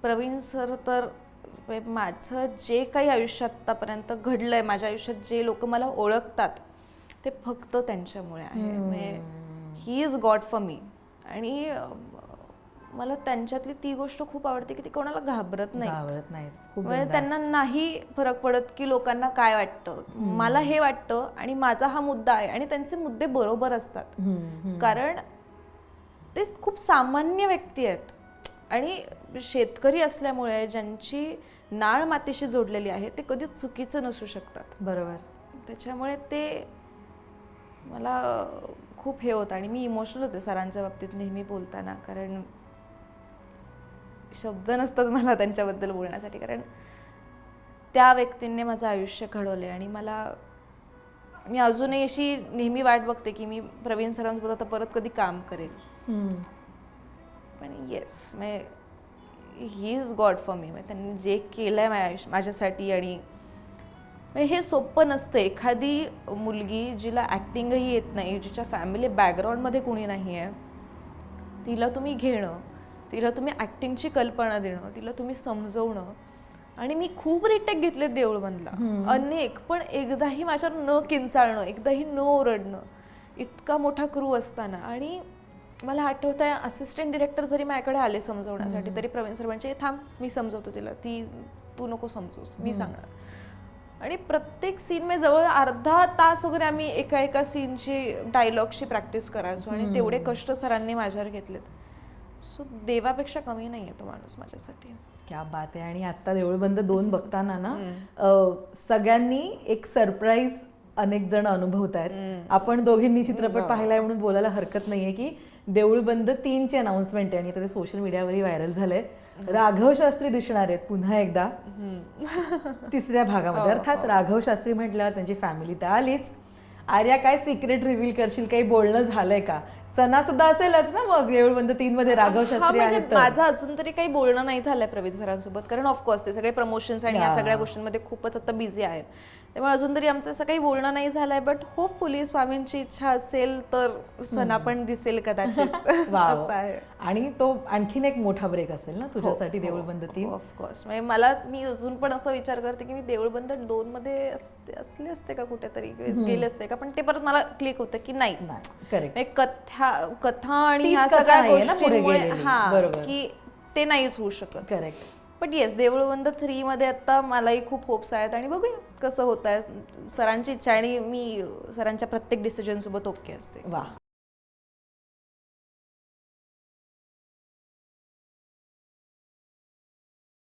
Pravin sir तर माझं जे काही आयुष्यात आतापर्यंत घडलंय, माझ्या आयुष्यात जे लोक मला ओळखतात ते फक्त त्यांच्यामुळे आहे. म्हणजे he is God for me. आणि मला त्यांच्यातली ती गोष्ट खूप आवडते की ती कोणाला घाबरत नाही. म्हणजे त्यांना नाही फरक पडत की लोकांना काय वाटतं. मला हे वाटतं आणि माझा हा मुद्दा आहे आणि त्यांचे मुद्दे बरोबर असतात. कारण ते खूप सामान्य व्यक्ती आहेत आणि शेतकरी असल्यामुळे ज्यांची नाळ मातीशी जोडलेली आहे ते कधीच चुकीचं नसू शकतात. बरोबर. त्याच्यामुळे ते मला खूप हे होतं आणि मी इमोशनल होते सरांच्या बाबतीत नेहमी बोलताना. कारण शब्द नसतात मला त्यांच्याबद्दल बोलण्यासाठी. कारण त्या व्यक्तींनी माझं आयुष्य घडवले आणि मी अजूनही अशी नेहमी वाट बघते की मी प्रवीण सरांसोबत आता परत कधी काम करेल. पण yes, he is God for me. त्यांनी जे केलंय माझ्यासाठी आणि हे सोपं नसतं. एखादी मुलगी जिला ॲक्टिंगही येत नाही, जिच्या फॅमिली बॅकग्राऊंडमध्ये कुणी नाही आहे, तिला तुम्ही घेणं, तिला तुम्ही ॲक्टिंगची कल्पना देणं, तिला तुम्ही समजवणं. आणि मी खूप रिटेक घेतले देऊळबंदला, अनेक, पण एकदाही माझ्यावर न किंचाळणं, एकदाही न ओरडणं, इतका मोठा क्रू असताना. आणि मला आठवत आहे असिस्टंट डिरेक्टर जरी माझ्याकडे आले समजवण्यासाठी तरी प्रवीण सर म्हणजे थांब मी समजवतो तिला, तू नको समजूस, मी सांगणार. आणि प्रत्येक सीन में जवळ अर्धा तास वगैरे आम्ही एका सीनची डायलॉगची प्रॅक्टिस करायचो आणि तेवढे कष्ट सरांनी माझ्यावर घेतलेत. सो देवापेक्षा कमी नाही आहे तो माणूस माझ्यासाठी. क्या बात आहे. आणि आता देऊळबंद 2 बघताना ना सगळ्यांनी एक सरप्राईज अनेक जण अनुभवत आहेत. आपण दोघींनी चित्रपट पाहिलाय म्हणून बोलायला हरकत नाहीये की देऊळबंद 3ची अनाउन्समेंट आहे आणि आता ते सोशल मीडियावरही व्हायरल झालंय. राघव शास्त्री दिसणार आहेत पुन्हा एकदा 3ऱ्या भागामध्ये. अर्थात राघव शास्त्री म्हटल्यावर त्यांची फॅमिली तर आलीच. आर्या, काय सिक्रेट रिव्हील करशील? काही बोलणं झालंय का? सणा सुद्धा असेलच ना मग देऊळबंद 3 मध्ये राघव शास्त्री आहेत. माझं अजून तरी काही बोलणं नाही झालंय प्रवीण सरांसोबत. कारण ऑफकोर्स ते सगळे प्रमोशन्स आणि या सगळ्या गोष्टींमध्ये खूपच आता बिझी आहेत. त्यामुळे अजून तरी आमचं असं काही बोलणं नाही झालंय. बट होपफुली स्वामींची इच्छा असेल तर सणा पण दिसेल कदाचित. असं आहे. आणि तो आणखीन एक मोठा ब्रेक असेल ना तुझ्यासाठी देऊळबंद 3. ऑफकोर्स. म्हणजे मी अजून पण असं विचार करते की मी देऊळबंद 2 मध्ये असले असते का कुठेतरी, गेले असते का. पण ते परत मला क्लिक होतं की नाही, करेक्ट, कथा आणि ह्या सगळ्या गोष्टींमुळे की ते नाहीच होऊ शकत. करेक्ट. बट येस, देऊळबंद 3 मध्ये आता मलाही खूप होप्स आहेत आणि बघूया कसं होत आहे. सरांची इच्छा आणि मी सरांच्या प्रत्येक डिसिजन सोबत ओके असते. वा.